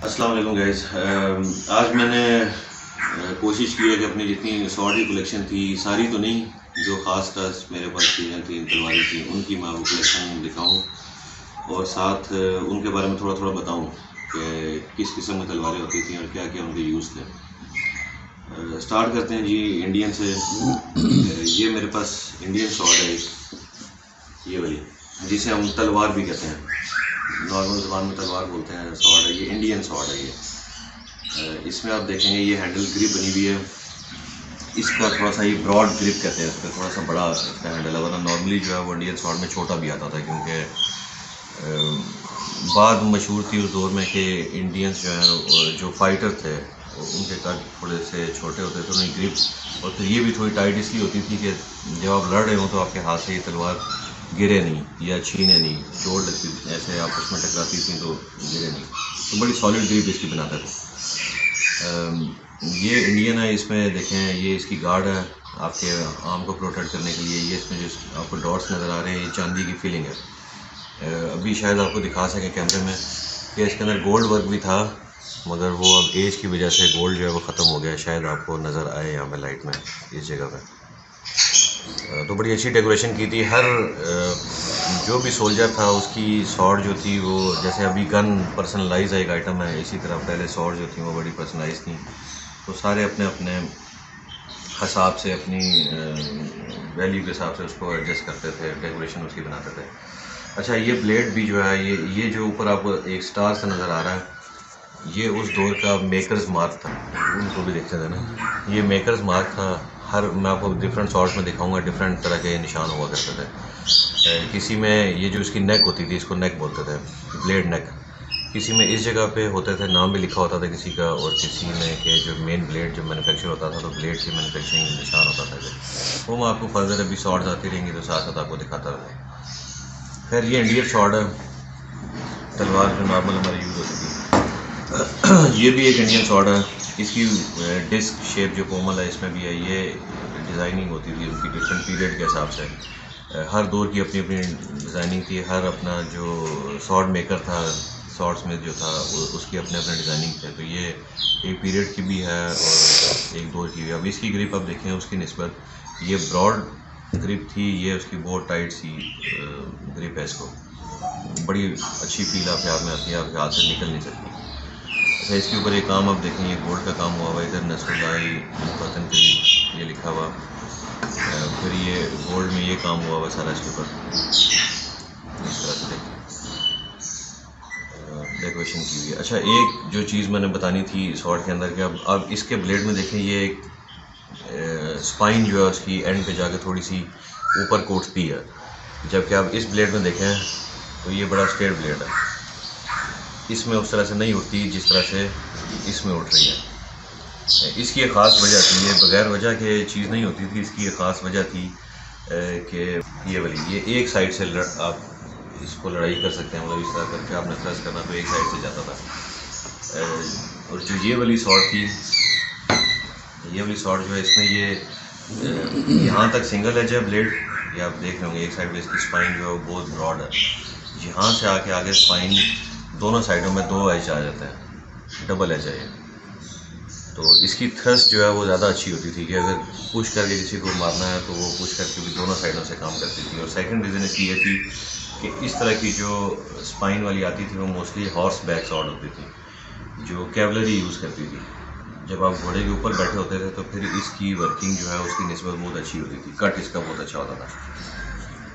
अस्सलाम वालेकुम गाइस। आज मैंने कोशिश की है कि अपनी जितनी सॉर्ड की कलेक्शन थी, सारी तो नहीं, जो ख़ास खास मेरे पास चीज़ें थी तलवारें थी, उनकी मैं वो कलेक्शन दिखाऊं और साथ उनके बारे में थोड़ा थोड़ा बताऊं कि किस किस्म की तलवारें होती थी और क्या क्या उनके यूज़ थे। स्टार्ट करते हैं जी इंडियन से। ये मेरे पास इंडियन सॉर्ड है, ये वाली, जिसे हम तलवार भी कहते हैं। नॉर्मल ज़बान में तलवार बोलते हैं, सॉर्ड है ये, इंडियन सॉर्ड है ये। इसमें आप देखेंगे ये हैंडल ग्रिप बनी हुई है। इसका थोड़ा सा ये ब्रॉड ग्रिप कहते हैं, इसका थोड़ा सा बड़ा इसका हैंडल है, वरना नॉर्मली जो है वो इंडियन सॉर्ड में छोटा भी आता था, क्योंकि बात मशहूर थी उस दौर में कि इंडियंस जो हैं जो फाइटर थे उनके कद थोड़े से छोटे होते थे, उनकी ग्रिप और फिर ये भी थोड़ी टाइट इसलिए होती थी कि जब आप लड़ रहे हो तो आपके हाथ से ये तलवार गिरे नहीं या छीने नहीं, चोट लगती, ऐसे आपस में टकराती थी तो गिरे नहीं, तो बड़ी सॉलिड ग्रिप इसकी बनाते थे। ये इंडियन है, इसमें देखें ये इसकी गार्ड है आपके आर्म को प्रोटेक्ट करने के लिए। ये इसमें जो आपको डॉट्स नज़र आ रहे हैं ये चांदी की फीलिंग है। अभी शायद आपको दिखा सकें कैमरे में कि इसके अंदर गोल्ड वर्क भी था, मगर वो अब एज की वजह से गोल्ड जो है वो ख़त्म हो गया है। शायद आपको नज़र आए यहाँ पे लाइट में इस जगह पे। तो बड़ी अच्छी डेकोरेशन की थी। हर जो भी सोल्जर था उसकी सॉर्ड जो थी वो, जैसे अभी गन पर्सनलाइज एक आइटम है, इसी तरह पहले सॉर्ड जो थी वो बड़ी पर्सनलाइज थी। तो सारे अपने अपने हिसाब से, अपनी वैल्यू के हिसाब से उसको एडजस्ट करते थे, डेकोरेशन उसकी बनाते थे। अच्छा, ये ब्लेड भी जो है, ये जो ऊपर आपको एक स्टार से नज़र आ रहा है, ये उस दौर का मेकर्स मार्क था। उनको भी देखते थे ना, ये मेकर्स मार्क था। हर मैं आपको डिफरेंट सॉर्ट्स में दिखाऊंगा, डिफरेंट तरह के निशान हुआ करते थे। किसी में ये जो इसकी नेक होती थी, इसको नेक बोलते थे, ब्लेड नेक। किसी में इस जगह पे होते थे, नाम भी लिखा होता था किसी का, और किसी में के जो मेन ब्लेड जो मैन्युफैक्चर होता था तो ब्लेड की मैन्युफैक्चरिंग निशान होता था। वो मैं आपको फर्दर अभी शॉर्ट्स आती रहेंगी तो साथ साथ आपको दिखाता रहूँगा। खैर, ये इंडियन शॉर्ट है, तलवार जो नॉर्मल हमारी यूज़ होती थी। ये भी एक इंडियन शॉर्ट है। इसकी डिस्क शेप जो कोमल है इसमें भी है। ये डिज़ाइनिंग होती थी उनकी डिफरेंट पीरियड के हिसाब से। हर दौर की अपनी अपनी डिज़ाइनिंग थी। हर अपना जो शॉर्ट मेकर था, शॉर्ट स्मिथ जो था, उसकी अपने अपने डिज़ाइनिंग थे। तो ये एक पीरियड की भी है और एक दौर की भी। अब इसकी ग्रिप आप देखें, उसकी निस्बत ये ब्रॉड ग्रिप थी, ये उसकी बहुत टाइट सी ग्रिप है। इसको बड़ी अच्छी फील आपके हाथ में आती है, आपके हाथ से निकल नहीं सकती। अच्छा, इसके ऊपर एक काम आप देखें, ये गोल्ड का काम हुआ हुआ है, इधर नसरुल्लाह वतन के लिए ये लिखा हुआ। फिर ये गोल्ड में ये काम हुआ हुआ सारा इसके ऊपर, इस तरह से देखें डेकोरेशन की हुई है। अच्छा, एक जो चीज़ मैंने बतानी थी शॉर्ट के अंदर कि अब इसके ब्लेड में देखें, ये एक स्पाइन जो है उसकी एंड पे जाके थोड़ी सी ऊपर कोटती है, जबकि आप इस ब्लेड में देखें तो ये बड़ा स्ट्रेट ब्लेड है। इसमें उस तरह से नहीं उठती जिस तरह से इसमें उठ रही है। इसकी एक ख़ास वजह थी, ये बग़ैर वजह के चीज़ नहीं होती थी। इसकी एक ख़ास वजह थी कि ये वाली, ये एक साइड से आप इसको लड़ाई कर सकते हैं, मतलब इस तरह करके आपने थ्रस्ट करना तो एक साइड से जाता था। और जो ये वाली शॉट थी, ये वाली शॉट जो है इसमें ये यहाँ तक सिंगल एज है ब्लेड, ये आप देख रहे होंगे। एक साइड पे इसकी स्पाइन जो है बहुत ब्रॉड है, यहाँ से आके आगे स्पाइन दोनों साइडों में दो एज आ जाते हैं, डबल एज है ये। तो इसकी थ्रस्ट जो है वो ज़्यादा अच्छी होती थी कि अगर पुश करके किसी को मारना है तो वो पुश करके भी दोनों साइडों से काम करती थी। और सेकंड रीज़न इसकी ये थी कि इस तरह की जो स्पाइन वाली आती थी वो मोस्टली हॉर्स बैक शॉट होती थी, जो कैवलरी यूज़ करती थी। जब आप घोड़े के ऊपर बैठे होते थे तो फिर इसकी वर्किंग जो है उसकी निस्बत बहुत अच्छी होती थी, कट इसका बहुत अच्छा होता था।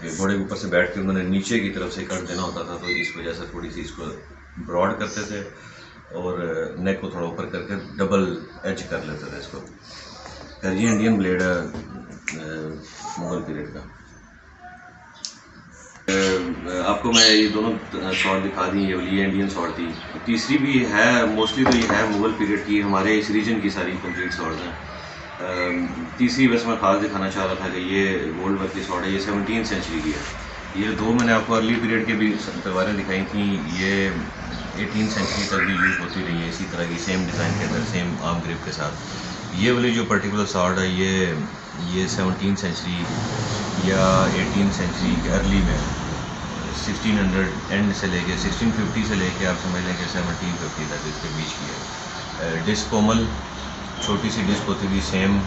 घोड़े के ऊपर से बैठ के उन्होंने नीचे की तरफ से कट देना होता था, तो इस वजह से थोड़ी सी इसको ब्रॉड करते थे और नेक को थोड़ा ऊपर करके डबल एज कर लेते थे इसको। खैर, ये इंडियन ब्लेड है मुगल पीरियड का। आपको मैं ये दोनों शॉट दिखा दी, ये इंडियन शॉट थी। तीसरी भी है, मोस्टली तो ये है मुगल पीरियड की, हमारे इस रीजन की सारी कंप्लीट शॉट्स हैं। तीसरी बस मैं खास दिखाना चाह रहा था कि ये गोल्ड वर्क की शॉट है, ये 17वीं सेंचुरी की है। ये दो मैंने आपको अर्ली पीरियड के भी तलवारें दिखाई थी, ये 18वीं सेंचुरी तक भी यूज़ होती रही है इसी तरह की सेम डिज़ाइन के अंदर, सेम आर्म ग्रिप के साथ। ये वाली जो पर्टिकुलर शॉट है ये 17वीं सेंचुरी या 18वीं सेंचुरी के अर्ली में 1600 एंड से लेके 1650 से लेके आप समझ लें कि 1750 तक इसके बीच की है। डिस्क कोमल छोटी सी डिस्क होती थी सेम,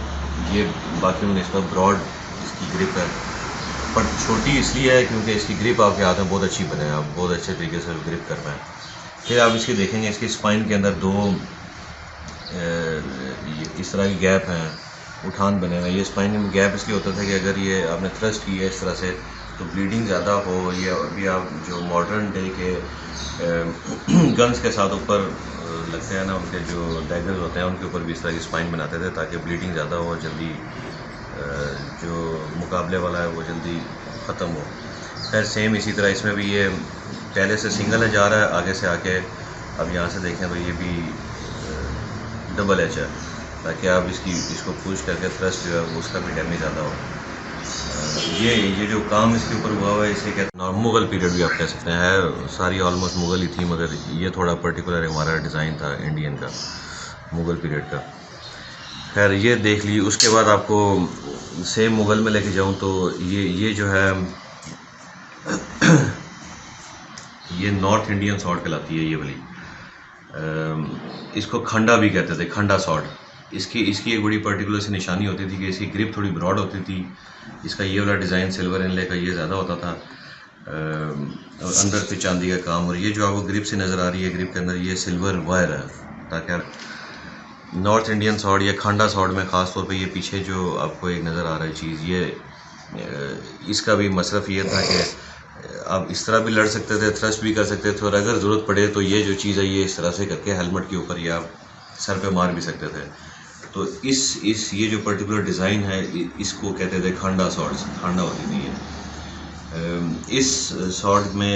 ये बाकी में इसका ब्रॉड इसकी ग्रिप है, पर छोटी इसलिए है क्योंकि इसकी ग्रिप आपके हाथ में बहुत अच्छी बने, आप बहुत अच्छे तरीके से ग्रिप कर पाएँ। फिर आप इसकी देखेंगे इसकी स्पाइन के अंदर दो इस तरह की गैप हैं, उठान बने हुए हैं। ये स्पाइन में गैप इसलिए होता था कि अगर ये आपने थ्रस्ट किया इस तरह से तो ब्लीडिंग ज़्यादा हो, या अभी आप जो मॉडर्न डे के गन्स के साथ ऊपर लगते हैं ना, उनके जो डैगर्स होते हैं उनके ऊपर भी इस तरह की स्पाइन बनाते थे ताकि ब्लीडिंग ज़्यादा हो, जल्दी जो मुकाबले वाला है वो जल्दी ख़त्म हो। खैर सेम इसी तरह इसमें भी ये पहले से सिंगल है जा रहा है, आगे से आके अब यहाँ से देखें तो ये भी डबल एच है ताकि आप इसको पुश करके थ्रस्ट जो है उसका भी डैमेज ज़्यादा हो। ये जो काम इसके ऊपर हुआ हुआ है इसे कहते हैं मुग़ल पीरियड भी आप कह सकते हैं, सारी ऑलमोस्ट मुग़ल ही थी, मगर ये थोड़ा पर्टिकुलर हमारा डिज़ाइन था इंडियन का, मुग़ल पीरियड का। खैर ये देख ली। उसके बाद आपको सेम मुग़ल में लेके जाऊँ तो ये जो है ये नॉर्थ इंडियन सॉर्ड कहलाती है ये वाली, इसको खंडा भी कहते थे, खंडा सॉर्ड। इसकी एक बड़ी पर्टिकुलर सी निशानी होती थी कि इसकी ग्रिप थोड़ी ब्रॉड होती थी, इसका ये वाला डिज़ाइन सिल्वर इनले का ये ज़्यादा होता था, और अंदर पे चांदी का काम। और ये जो आपको ग्रिप से नज़र आ रही है, ग्रिप के अंदर ये सिल्वर वायर है, ताकि नॉर्थ इंडियन सॉर्ड या खंडा सॉर्ड में ख़ास तौर पे ये पीछे जो आपको एक नज़र आ रहा है चीज़, ये इसका भी मसरफ़ ये था कि आप इस तरह भी लड़ सकते थे, थ्रस्ट भी कर सकते थे, और अगर ज़रूरत पड़े तो ये जो चीज़ है ये इस तरह से करके हेलमेट के ऊपर या सर पे मार भी सकते थे। तो ये जो पर्टिकुलर डिज़ाइन है इसको कहते थे खंडा सॉर्ड्स, खंडा होती थी ये। इस सॉर्ड में